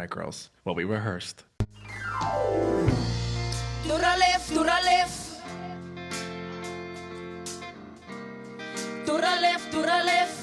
right, girls. Well, we rehearsed. To the left, to the left. To the left, to the left.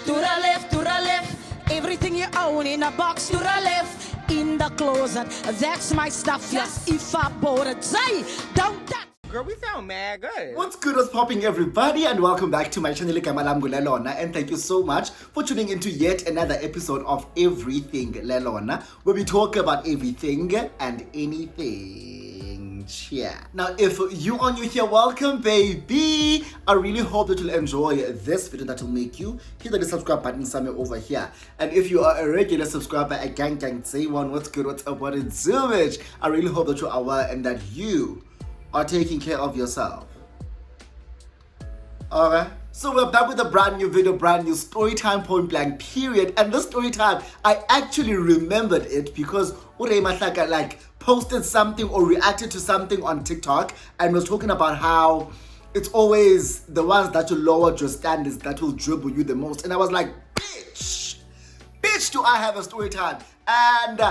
To the left, to the left. Everything you own in a box. To the left, in the closet. That's my stuff, yes. If I bought it, say, don't touch. Girl, we sound mad good. What's good, what's popping, everybody, and welcome back to my channel, Lelona, and thank you so much for tuning into yet another episode of Everything Lelona, where we talk about everything and anything. Yeah. Now, if you are new here, welcome, baby. I really hope that you'll enjoy this video that will make you hit the subscribe button somewhere over here. And if you are a regular subscriber, a gang, say one, what's good, what's up, what is so much. I really hope that you are aware and that you are taking care of yourself. Alright, so we're back with a brand new video, brand new story time, point blank period. And this story time, I actually remembered it because Ure Mahlaka like posted something or reacted to something on TikTok and was talking about how it's always the ones that you lowered your standards that will dribble you the most. And I was like, bitch, do I have a story time? And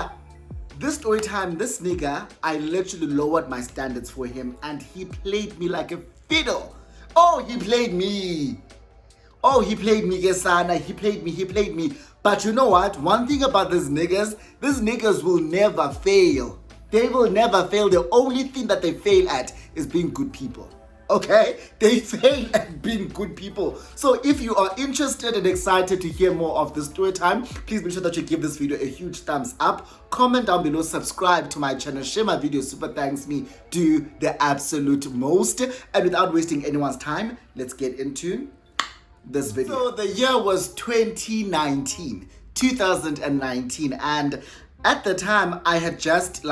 this story time, this nigga, I literally lowered my standards for him and he played me like a fiddle. Oh, he played me. Oh, he played me, Gesana. He played me. But you know what? One thing about these niggas will never fail. They will never fail. The only thing that they fail at is being good people. Okay? They fail at being good people. So if you are interested and excited to hear more of this story time, please make sure that you give this video a huge thumbs up. Comment down below, subscribe to my channel, share my video, super thanks me, do the absolute most. And without wasting anyone's time, let's get into this video. So the year was 2019, and at the time I had just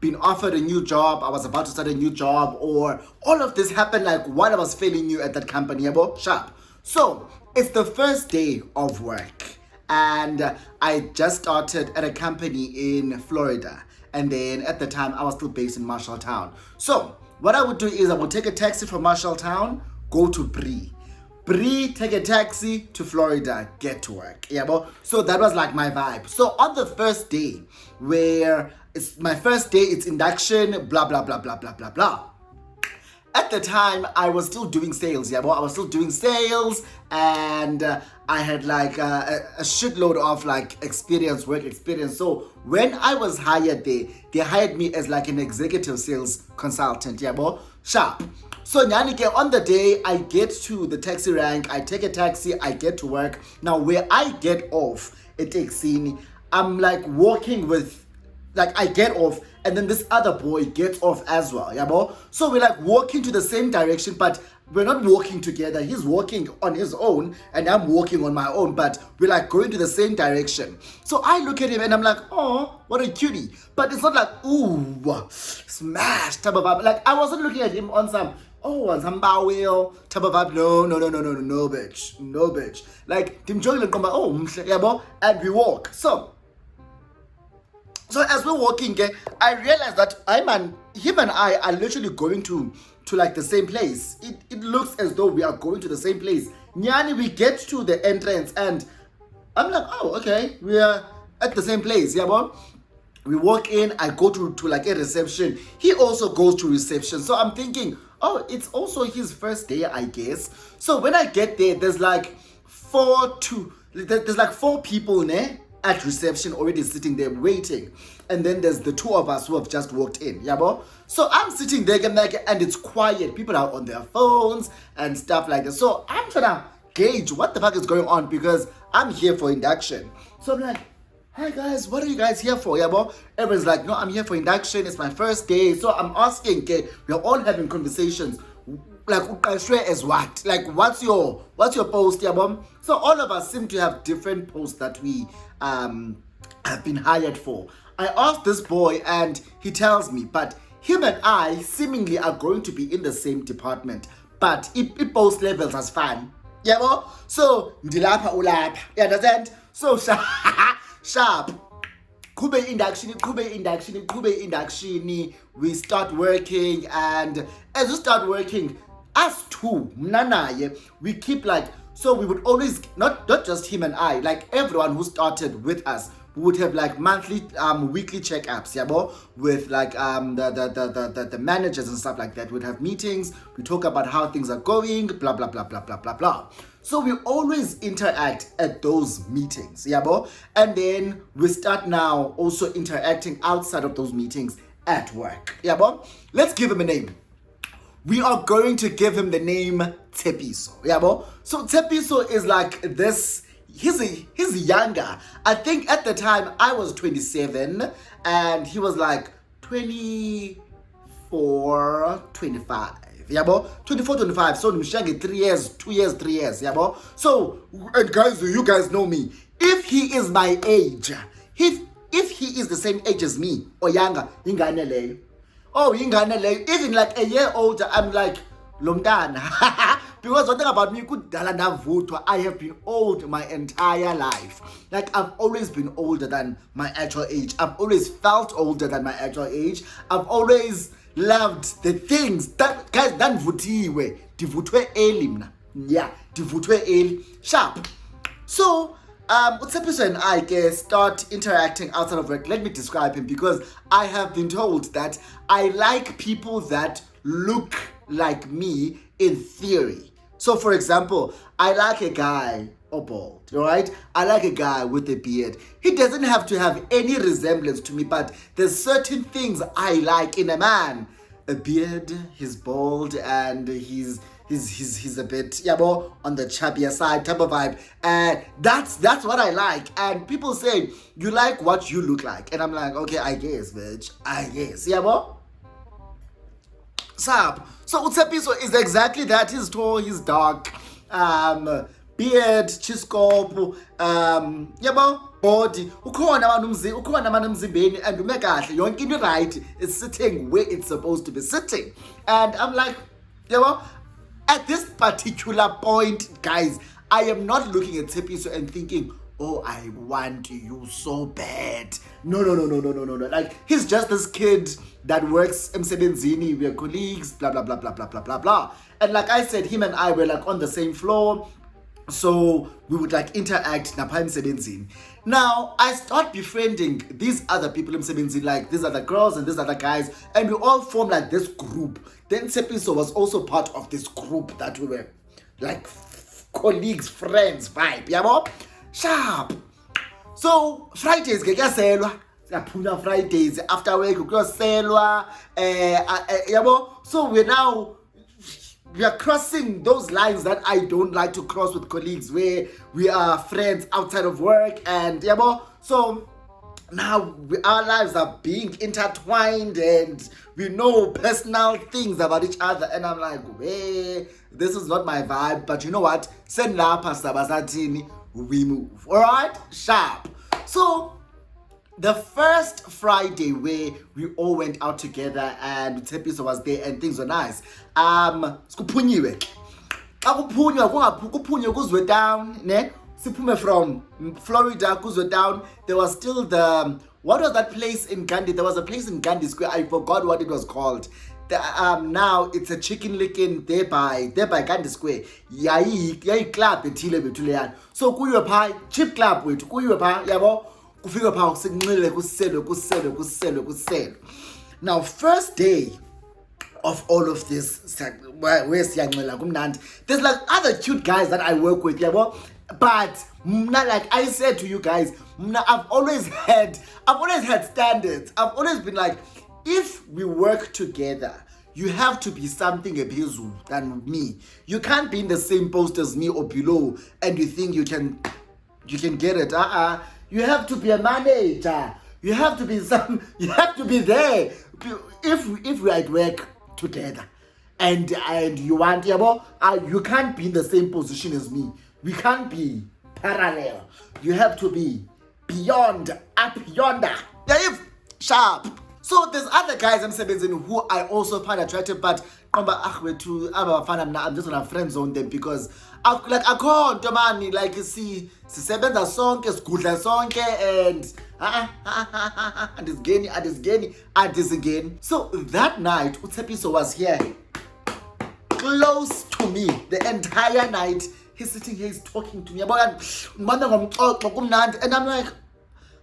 been offered a new job. I was about to start a new job, or all of this happened while I was fairly new at that company, sharp. So it's the first day of work and I just started at a company in Florida, and then at the time I was still based in Marshalltown. So what I would do is I would take a taxi from Marshalltown, go to Bree, take a taxi to Florida, get to work. So that was my vibe. So on the first day, where it's my first day, it's induction, blah blah blah blah blah blah blah. At the time, I was still doing sales, I was still doing sales, and I had a shitload of work experience. So when I was hired there, they hired me as an executive sales consultant, sharp. So Nyanike, on the day I get to the taxi rank, I take a taxi, I get to work. Now where I get off at Exini, I'm walking with, I get off and then this other boy gets off as well, So we're walking to the same direction, but we're not walking together. He's walking on his own and I'm walking on my own, but we're going to the same direction. So I look at him and I'm like, oh, what a cutie. But it's not ooh, smash type of vibe. I wasn't looking at him on some, on some bow wheel type of vibe. No, bitch. Tim Joylan come back, and we walk. So as we're walking, I realized that him and I are literally going to the same place. It looks as though we are going to the same place. Nyani, we get to the entrance and I'm like, oh, okay, we are at the same place, We walk in, I go to a reception. He also goes to reception. So I'm thinking, oh, it's also his first day, I guess. So when I get there, there's four people at reception already sitting there waiting, and then there's the two of us who have just walked in, So I'm sitting there and it's quiet. People are on their phones and stuff like that. So I'm trying to gauge what the fuck is going on because I'm here for induction. So I'm like, hi guys, what are you guys here for? Everyone's like, no, I'm here for induction. It's my first day. So I'm asking, we're all having conversations. As what? What's your post, So all of us seem to have different posts that we have been hired for. I asked this boy and he tells me, but him and I seemingly are going to be in the same department, but it post levels as fun. So ndilapha ulapha. You understand? So sharp. Kube induction. We start working, and as we start working, us two, mnanaye, we keep So we would always, not just him and I, like everyone who started with us, we would have like monthly, weekly checkups, yabo, with like the managers and stuff like that. We'd have meetings, we talk about how things are going, blah blah blah blah blah blah blah. So we always interact at those meetings, yabo, and then we start now also interacting outside of those meetings at work, yabo. Let's give him a name. We are going to give him the name Tiso, yabo. So Tiso is like this. He's younger. I think at the time I was 27 and he was like 24, 25. Yabo, 24, 25. So Mshangi 3 years, 2 years, 3 years. Yabo. So, and guys, you guys know me. If he is my age, if he is the same age as me or younger, ingane even like a year older, I'm like Lomdana. Because one thing about me, I have been old my entire life. Like I've always been older than my actual age. I've always felt older than my actual age. I've always loved the things that guys done vutiwe. Divutwe early mna. Yeah, divutwe early. Sharp. So Utsepiso and I start interacting outside of work. Let me describe him because I have been told that I like people that look like me in theory. So for example, I like a guy bald, right? I like a guy with a beard. He doesn't have to have any resemblance to me, but there's certain things I like in a man. A beard, he's bald, and he's a bit, yabo, on the chubbier side type of vibe. And that's what I like. And people say, you like what you look like. And I'm like, okay, I guess, bitch. I guess, yabo. Sap. So Utsepiso is exactly that. He's tall, he's dark, beard, chiskop, yabo, body. Ukhona manu mzimbeni and umekahle. Yonke into right is sitting where it's supposed to be sitting. And I'm like, yabo, at this particular point, guys, I am not looking at Tsepiso and thinking, oh, I want you so bad. No. Like, he's just this kid that works emsebenzini, we're colleagues, blah, blah, blah, blah, blah, blah, blah, blah. And like I said, him and I were like on the same floor. So we would like interact napha emsebenzini. Now, I start befriending these other people emsebenzini, like these other girls and these other guys. And we all form like this group. Then Tsepiso was also part of this group that we were like colleagues, friends vibe, yabo? Sharp. So Fridays kuyaselwa. Siyaphuma Fridays after work kuyaselwa. Yabo? So we are crossing those lines that I don't like to cross with colleagues, where we are friends outside of work, and yabo. So now our lives are being intertwined and we know personal things about each other, and I'm like, hey, this is not my vibe, but you know what? Send lapha sabazatini, we move. Alright? Sharp. So the first Friday where we all went out together and Tsepiso was there and things were nice. Skuphunyiwe. Akuphunywa kuzwe down, ne? Siphume from Florida kuzwe down. There was still what was that place in Gandhi? There was a place in Gandhi Square. I forgot what it was called. Now it's a chicken licking there by Gandhi Square. Yayi club ethile bethu leyana. So kuyiwe pha chip club wethu kuyiwe pha yabo. Kufika pha kusinxile kuselwe. Now first day of all of this, there's like other cute guys that I work with, yabo. But like I said to you guys, I've always had standards. I've always been like, if we work together, you have to be something aphezulu than me. You can't be in the same post as me or below and you think you can get it. You have to be a manager. You have to be there. If we are at work together and you want, you can't be in the same position as me. We can't be parallel. You have to be beyond, up yonder. Sharp. So there's other guys I'm saying who I also find attractive, but I'm just gonna friend zone them because I can't man, like you see, sisebenza sonke, sigudla sonke, and it's again. So that night, Utsepiso was here close to me the entire night. he's sitting here, he's talking to me about and I'm like,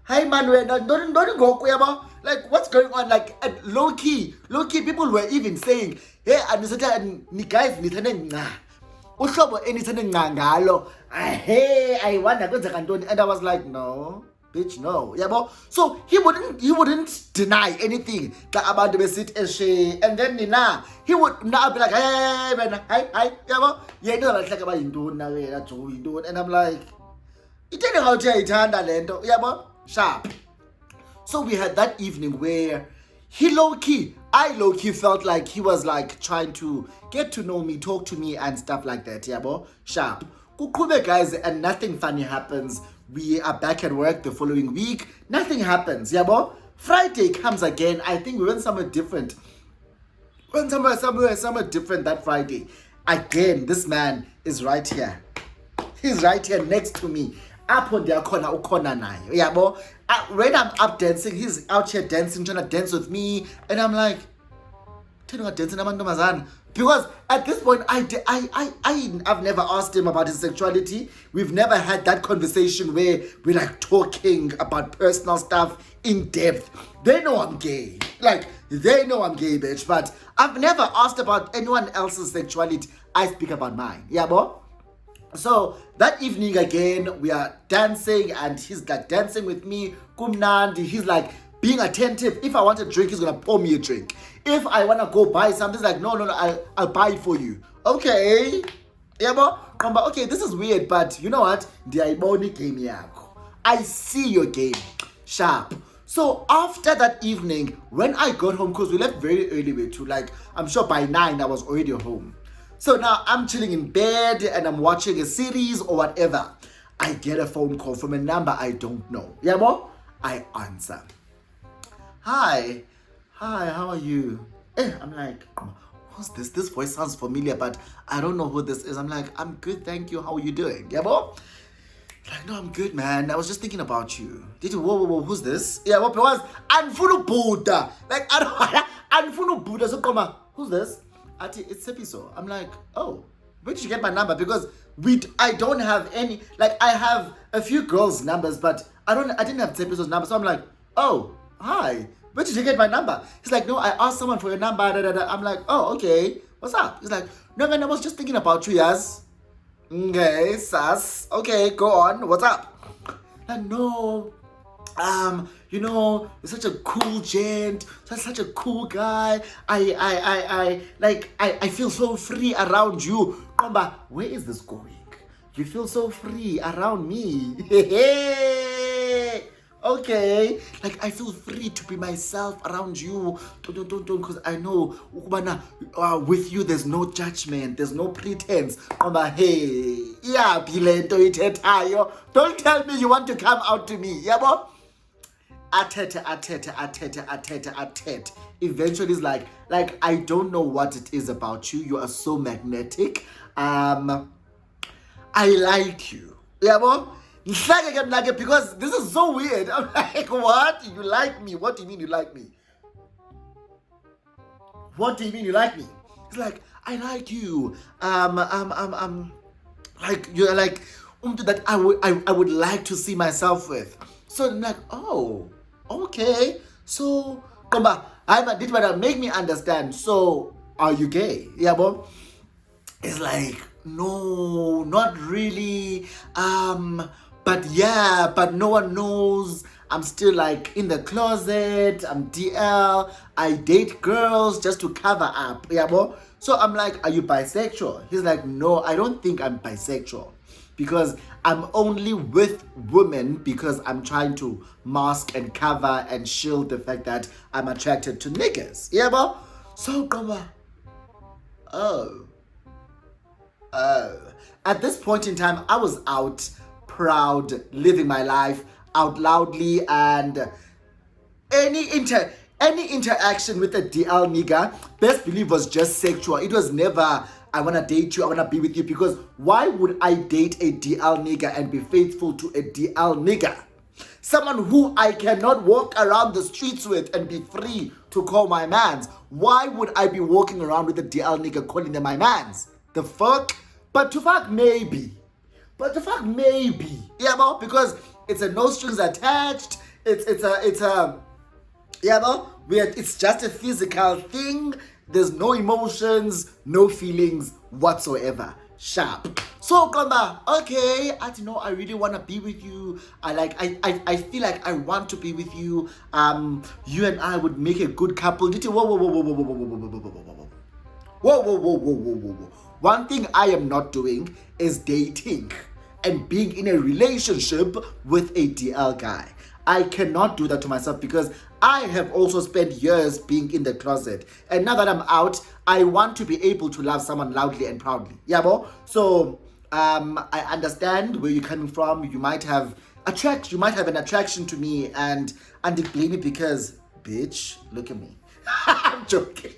hey man, don't go, like what's going on? Like low key, people were even saying, hey, and guys, uhlobo enithanda ngalo hey I wonder kwenzeka ntoni, and I was like, no bitch, no, yabo. So he wouldn't deny anything that abantu besithi eshe, and then he would now be like, hey man, hi yabo, yena like abayintoni na wena jo yintoni, and I'm like, itheni ngawuthi ayithanda lento yabo, sharp. So we had that evening where I low-key felt like he was like trying to get to know me, talk to me and stuff like that, yabo, sharp. Kuqhube guys, and nothing funny happens. We are back at work the following week. Nothing happens, yabo. Friday comes again. I think we went somewhere different. Somewhere different that Friday. Again, this man is right here. He's right here next to me. Up on their corner, ukona nayo, yabo. When I'm up dancing, he's out here dancing, trying to dance with me, and I'm like, dancing, because at this point, I've never asked him about his sexuality. We've never had that conversation where we're like talking about personal stuff in depth. They know I'm gay, bitch. But I've never asked about anyone else's sexuality. I speak about mine, yabo. So that evening again, we are dancing and he's like dancing with me. Kumnandi, he's like being attentive. If I want a drink, he's gonna pour me a drink. If I wanna go buy something, he's like, no, I'll buy it for you. Okay, yeah, but okay, this is weird, but you know what? I see your game, sharp. So after that evening, when I got home, because we left very early, like I'm sure by 9 I was already home. So now I'm chilling in bed and I'm watching a series or whatever. I get a phone call from a number I don't know. Yeah, bo? I answer. Hi, how are you? I'm like, who's this? This voice sounds familiar, but I don't know who this is. I'm like, I'm good, thank you. How are you doing? Yeah, bo? Like, no, I'm good, man. I was just thinking about you. Did you? Whoa, who's this? Yeah, what was? Anfunu Buddha. Like, Anfunu Buddha. So come on, who's this? It's Tiso. I'm like, oh, where did you get my number? Because I don't have any, like I have a few girls' numbers, but I didn't have Tiso's number. So I'm like, oh, hi, where did you get my number? He's like, no, I asked someone for your number. I'm like, oh, okay, what's up? He's like, no man, I was just thinking about you, yes. Okay, sus. Okay, go on. What's up? Like, no. You're such a cool gent, such a cool guy. I feel so free around you. Komba, where is this going? You feel so free around me. Okay, like I feel free to be myself around you. Don't, because I know with you there's no judgment, there's no pretense. Komba, hey, yeah, bilento itetayo. Don't tell me you want to come out to me, yabo. Atete. Eventually it's like I don't know what it is about you. You are so magnetic. I like you. Yeah, bo? Because this is so weird. I'm like, what? You like me? What do you mean you like me? What do you mean you like me? It's like, I like you. Like you're like that I would like to see myself with. So I'm like, oh, okay. So, did what make me understand. So, are you gay? Yeah, bo? It's like, no, not really. But no one knows. I'm still like in the closet. I'm DL. I date girls just to cover up. Yeah, bo? So I'm like, are you bisexual? He's like, no, I don't think I'm bisexual. Because I'm only with women because I'm trying to mask and cover and shield the fact that I'm attracted to niggas. Yeah, bro? So, oh. At this point in time, I was out, proud, living my life out loudly, and any interaction with a DL nigga, best believe was just sexual. It was never, I want to date you, I want to be with you, because why would I date a DL nigga and be faithful to a DL nigga? Someone who I cannot walk around the streets with and be free to call my mans. Why would I be walking around with a DL nigga calling them my mans? The fuck? But to fuck, maybe. But the fuck, maybe. Yeah, bro, because it's a no strings attached. It's a yeah, bro. It's just a physical thing. There's no emotions, no feelings whatsoever. Sharp. So Kamba, okay, I don't know, I really wanna be with you. I feel like I want to be with you. You and I would make a good couple. Did you whoa. One thing I am not doing is dating and being in a relationship with a DL guy. I cannot do that to myself because I have also spent years being in the closet. And now that I'm out, I want to be able to love someone loudly and proudly. Yeah, bro? So, I understand where you're coming from. You might have an attraction to me and blame me because, bitch, look at me. I'm joking.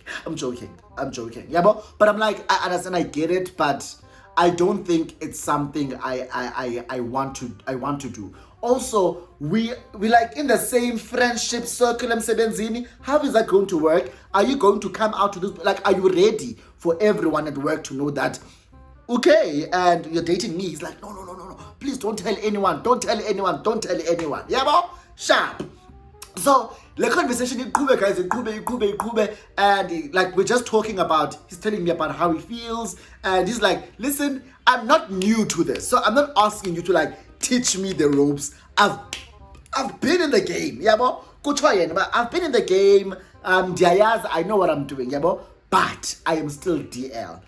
Yeah, but I'm like, I understand, I get it, but I don't think it's something I want to do. Also, we like in the same friendship circle, Msebenzini. How is that going to work? Are you going to come out to this? Like, are you ready for everyone at work to know that? Okay, and you're dating me. He's like, no. Please don't tell anyone. Yeah, bro? Sharp. So the conversation iqhube, guys, iqhube, and like we're just talking about, he's telling me about how he feels, and he's like, listen, I'm not new to this, so I'm not asking you to like teach me the ropes. I've been in the game, yeah, bro. I've been in the game. I know what I'm doing, yeah, bro. But I am still DL.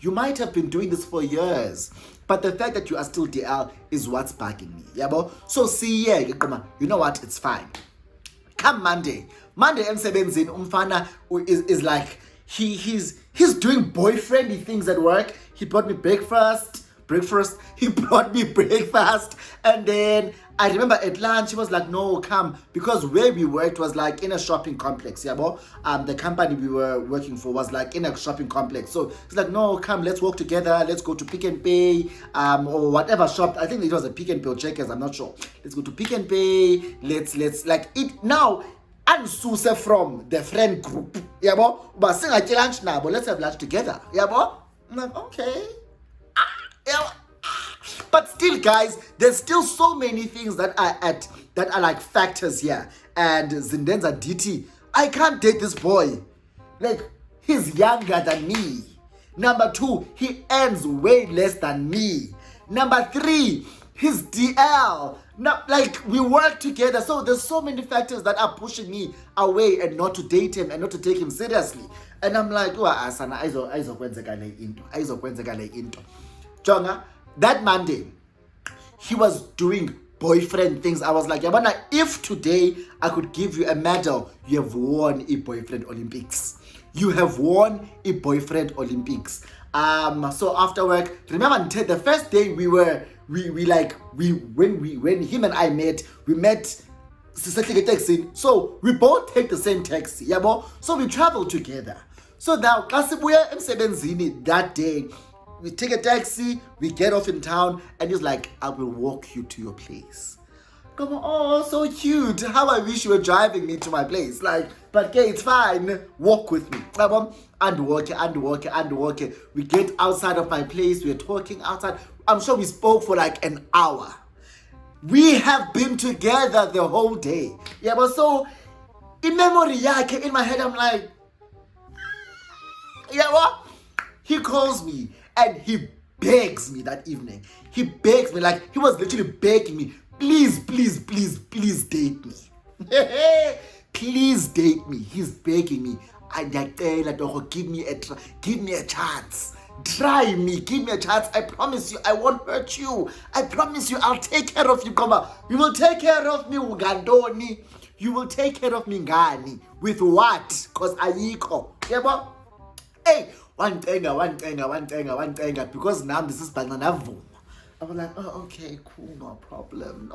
You might have been doing this for years, but the fact that you are still DL is what's bugging me. Yeah, bro. So see, yeah, you know what? It's fine. Come Monday emsebenzini umfana is like he's doing boyfriendy things at work. He brought me breakfast. He brought me breakfast, and then I remember at lunch he was like, no, come, because where we worked was like in a shopping complex, yeah, bro. The company we were working for was like in a shopping complex, so he's like, no, come, let's walk together, let's go to Pick and Pay, or whatever shop. I think it was a Pick and Pay or Checkers, I'm not sure. Let's go to Pick and Pay. Let's like eat now. Unsuse from the friend group, yeah, bro. But sing at lunch now, but let's have lunch together, yeah, bro. I'm like, okay. Yeah. But still, guys, there's still so many things that are like factors here. And Zindenza DT, I can't date this boy. Like, he's younger than me. Number 2, he earns way less than me. Number 3, he's DL. Like, we work together. So there's so many factors that are pushing me away and not to date him and not to take him seriously. And I'm like, asana aizokwenzeka into. Jonga, that Monday, he was doing boyfriend things. I was like, Yabana, if today I could give you a medal, you have won a boyfriend Olympics. You have won a boyfriend Olympics. So after work, remember the first day when him and I met, we met taxi. So we both take the same taxi, yabo. So we travel together. So now, that day, we take a taxi, we get off in town, and he's like, I will walk you to your place. Come on, oh, so cute. How I wish you were driving me to my place. Like, but okay, it's fine. Walk with me. And walking. We get outside of my place, we're talking outside. I'm sure we spoke for like an hour. We have been together the whole day. Yeah, but so, in memory, in my head, I'm like, yeah, what? He calls me. And he begs me that evening. He begs me, like he was literally begging me, please date me. Please date me. He's begging me. And I tell him, give me a chance. Try me, give me a chance. I promise you, I won't hurt you. I promise you, I'll take care of you, Koma. You will take care of me, Ugandoni. You will take care of me, Ngani. With what? Because ayiko. Yeah, but hey. One thing, because now this is banana. I was like, oh, okay, cool, no problem.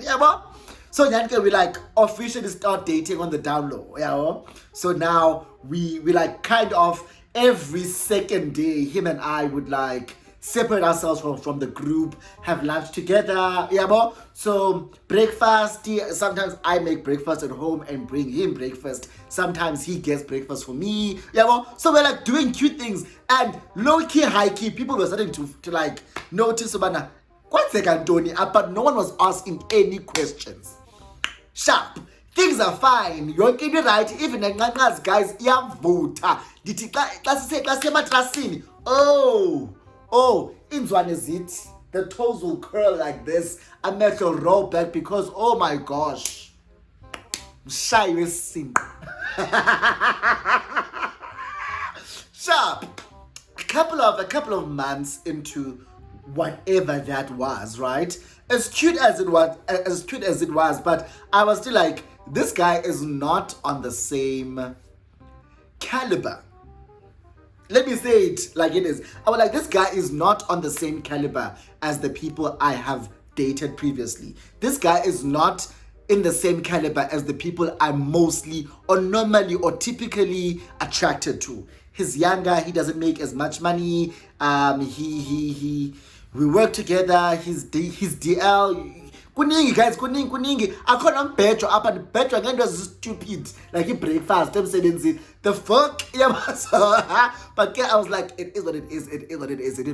Yeah, but so then we like officially start dating on the down low. Yeah, so now we like kind of every second day, him and I would like separate ourselves from the group, have lunch together, yabo. So breakfast, sometimes I make breakfast at home and bring him breakfast. Sometimes he gets breakfast for me, yabo. So we're like doing cute things, and low-key, high-key, people were starting to like notice, but no one was asking any questions. Sharp. Things are fine. You're getting right. Even the guys, voter. In one is it. The toes will curl like this. I make a roll back because, oh my gosh. Shy with sin. Sharp. A couple of months into whatever that was, right? As cute as it was, but I was still like, this guy is not on the same caliber. Let me say it like it is. I was like, this guy is not on the same caliber as the people I have dated previously. This guy is not in the same caliber as the people I'm mostly or normally or typically attracted to. He's younger, he doesn't make as much money. We work together, his DL. Kuningi guys, kuningi. I call him Petro up and Petro again was stupid. Like he breakfast, the fuck? Yeah, but I was like, it is what it is, it is what it is, it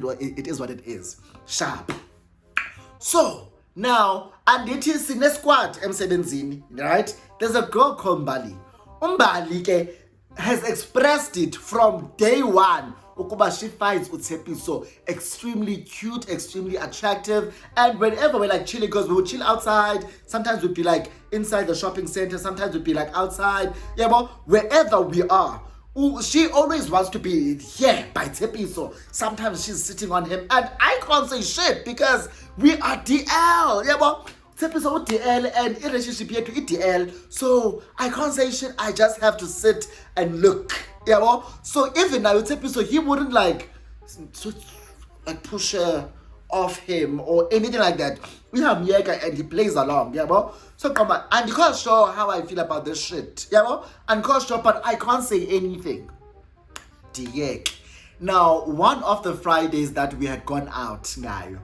is what it is. Sharp. So now, and it is in a squad M17, right? There's a girl called Mbali. Mbali has expressed it from day one. She finds Tiso extremely cute, extremely attractive, and whenever we're like chilling, because we would chill outside, sometimes we'd be like inside the shopping center, sometimes we'd be like outside, yeah, but wherever we are, she always wants to be here by Tiso. Sometimes she's sitting on him, and I can't say shit because we are DL, yeah, but Tiso DL and in relationship here to DL, so I can't say shit. I just have to sit and look. Yeah, well, so even now with episode, he wouldn't like push her off him or anything like that. We have Mieka and he plays along, yeah, well. So come on, and you can't show how I feel about this shit, yeah, well, and can't show, but I can't say anything. Diek. Now, one of the Fridays that we had gone out, now,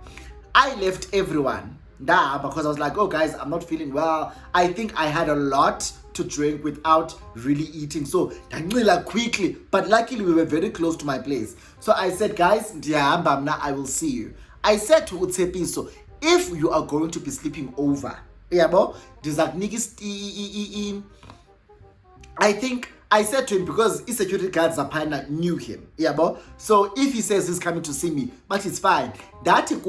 I left everyone because I was like, oh guys, I'm not feeling well. I think I had a lot to drink without really eating, so like quickly, but luckily we were very close to my place. So I said, guys, I will see you. I said to Utsepiso, if you are going to be sleeping over, I think I said to him, because his security guards knew him, so if he says he's coming to see me, but it's fine. That is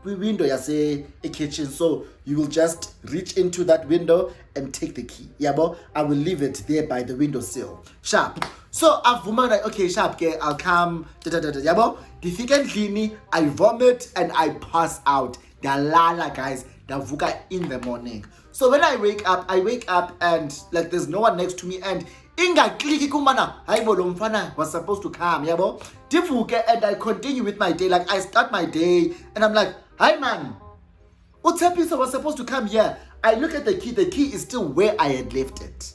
window a kitchen, so you will just reach into that window and take the key. I will leave it there by the windowsill. Sharp. So I've like, okay, sharp, I'll come. I vomit and I pass out. Lala guys, vuka in the morning. So when I wake up and like there's no one next to me, and inga kliki kumana mfana was supposed to come, and I continue with my day. Like I start my day and I'm like, hi man, Utsepiso was supposed to come here. I look at the key is still where I had left it.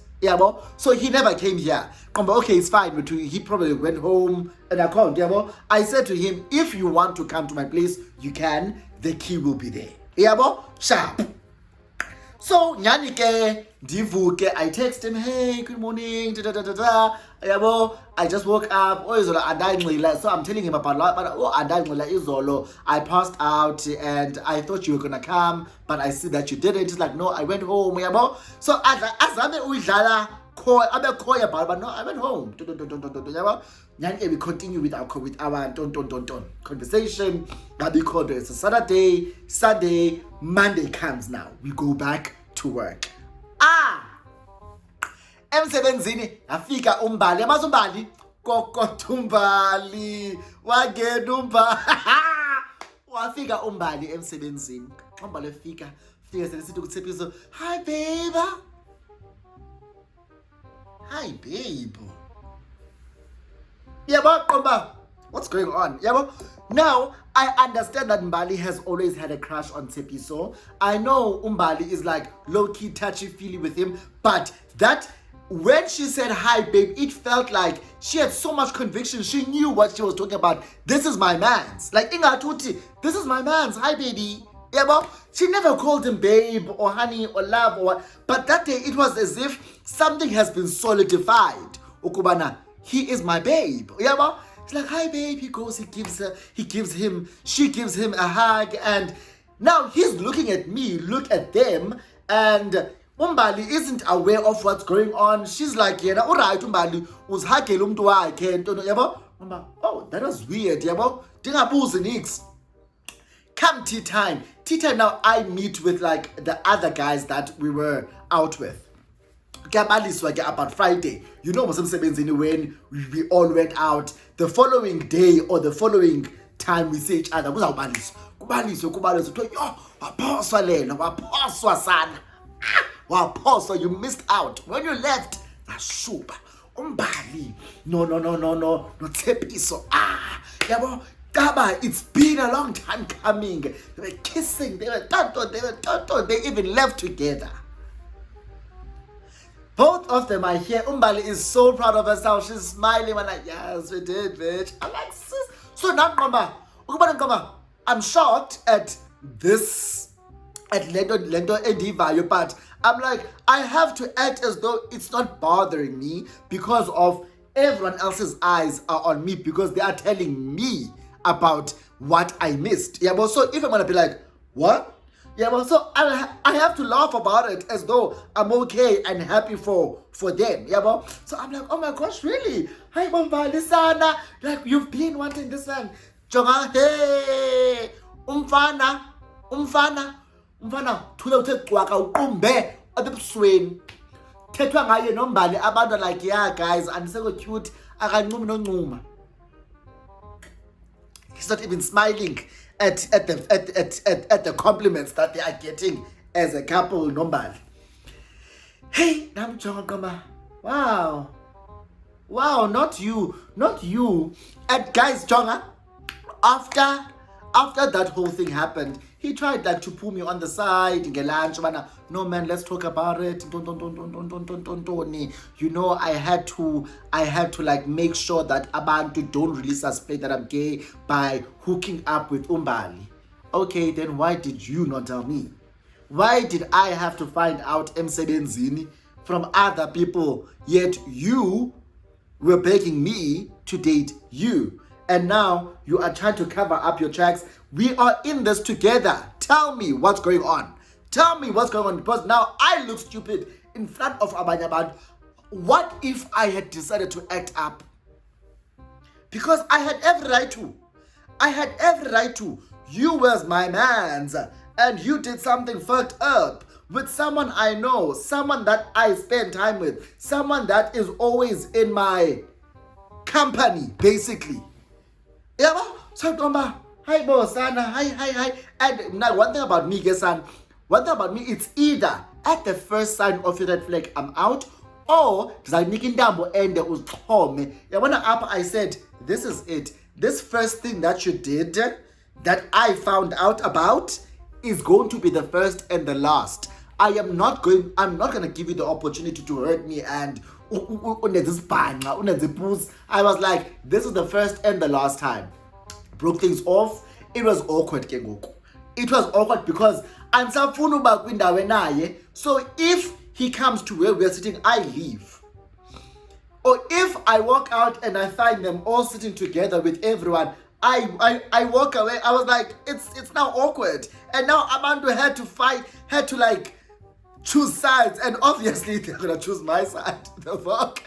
So he never came here. Okay, it's fine, but he probably went home and I called. I said to him, if you want to come to my place, you can. The key will be there. Sharp. So Nyanike Divuke, I text him, hey, good morning, I just woke up, so I'm telling him about lot, but I passed out and I thought you were gonna come, but I see that you didn't. It's like, no, I went home, so as no, I went home. We continue with our conversation. It's a Saturday, Sunday, Monday comes now. We go back to work. M7 afika umbali. Yamazi umbali? Kokotumbali. Wagedumba. Wafika umbali M7. Umbali fika selisithi kuThepiso, hi babe. Hi babe. What's going on? Now, I understand that Mbali has always had a crush on Tiso. I know Umbali is like low-key touchy-feely with him, but that when she said hi babe, it felt like she had so much conviction. She knew what she was talking about. This is my man's. Like ingatuthi, this is my man's. Hi baby. Yeah, she never called him babe or honey or love or what. But that day it was as if something has been solidified. Ukubana, he is my babe. Yeah, it's like hi babe. He goes, she gives him a hug, and now he's looking at me, look at them, and Umbali isn't aware of what's going on. She's like, yeah, alright, Umbali, uzhagela umuntu wakhe, yabo. Oh, that was weird, yabo. Dingabuzi nix. Come tea time. Tea time now I meet with like the other guys that we were out with. About Friday. You know when we all went out. The following day or the following time we see each other. Kubaliswa. Yo, waphoswa lena, waphoswa sana. Waphoswa, you missed out. When you left, ashuba. Umbali. No, Tiso. Yabo. Gaba, it's been a long time coming. They were kissing, they were tonto, they even left together. Both of them are here. Umbali is so proud of herself. She's smiling when yes, we did, bitch. I'm like, sis. So now, Mama, I'm shocked at this, at Lendo Edivayo, but I'm like, I have to act as though it's not bothering me because of everyone else's eyes are on me because they are telling me about what I missed. Yeah, but so if I'm gonna be like, what? Yeah, but so I have to laugh about it as though I'm okay and happy for them. Yeah, but so I'm like, oh my gosh, really? Hi, Mamba, Lisana, like you've been wanting this one. Jonga, hey, umfana, thula uthe cwaka uqumbe abebusweni. Thethwa ngaye nombali abantu like, yeah guys, andiseko cute, akancumi noncuma. He's not even smiling at the compliments that they are getting as a couple, nombali. Hey, namjonga, wow, not you. And guys, Jonga, after that whole thing happened, he tried like to pull me on the side in lunch. No man, let's talk about it. You know, I had to like make sure that abantu don't really suspect that I'm gay by hooking up with Umbali. Okay, then why did you not tell me? Why did I have to find out emsebenzini from other people, yet you were begging me to date you? And now you are trying to cover up your tracks. We are in this together. Tell me what's going on. Because now I look stupid in front of Abanyaban. What if I had decided to act up? Because I had every right to. You was my man's, and you did something fucked up with someone I know, someone that I spend time with, someone that is always in my company, basically. Yeah, so hi boss, hi. And now one thing about me, it's either at the first sign of a red flag, I'm out, or I said, this is it. This first thing that you did that I found out about is going to be the first and the last. I'm not gonna give you the opportunity to hurt me and I was like, this is the first and the last time. Broke things off. It was awkward, Kengoku. It was awkward because so if he comes to where we're sitting, I leave. Or if I walk out and I find them all sitting together with everyone, I walk away. I was like, it's now awkward. And now Amanda had to like choose sides, and obviously they're gonna choose my side. The fuck?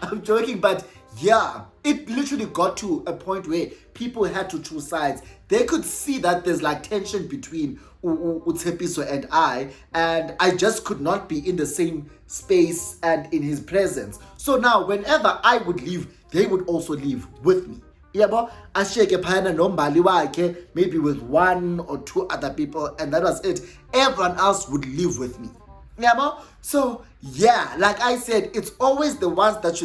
I'm joking, but yeah, it literally got to a point where people had to choose sides. They could see that there's like tension between Utsepiso and I just could not be in the same space and in his presence. So now whenever I would leave, they would also leave with me. Yabo, ashiyeke phayana nombali wakhe, maybe with one or two other people, and that was it. Everyone else would live with me. Yabo? So yeah, like I said, it's always the ones that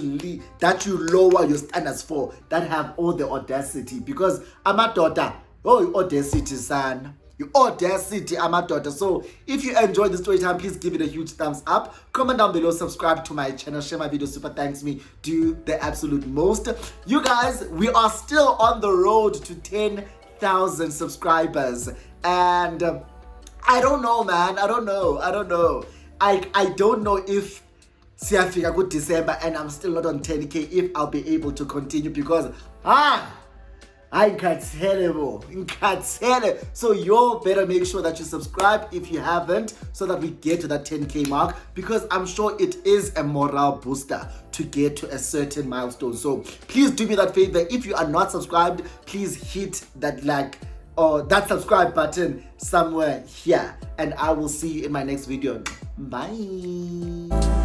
you lower your standards for that have all the audacity. Because amadoda, oh audacity son. Audacity, amadoda. So if you enjoyed the story time, please give it a huge thumbs up. Comment down below, subscribe to my channel, share my video, super thanks me, do the absolute most. You guys, we are still on the road to 10,000 subscribers, and I don't know, man. I don't know. I don't know if siyafika ku December and I'm still not on 10K, if I'll be able to continue, because incredible. So you better make sure that you subscribe if you haven't, so that we get to that 10K mark, because I'm sure it is a morale booster to get to a certain milestone. So please do me that favor. If you are not subscribed, please hit that like or that subscribe button somewhere here, and I will see you in my next video. Bye.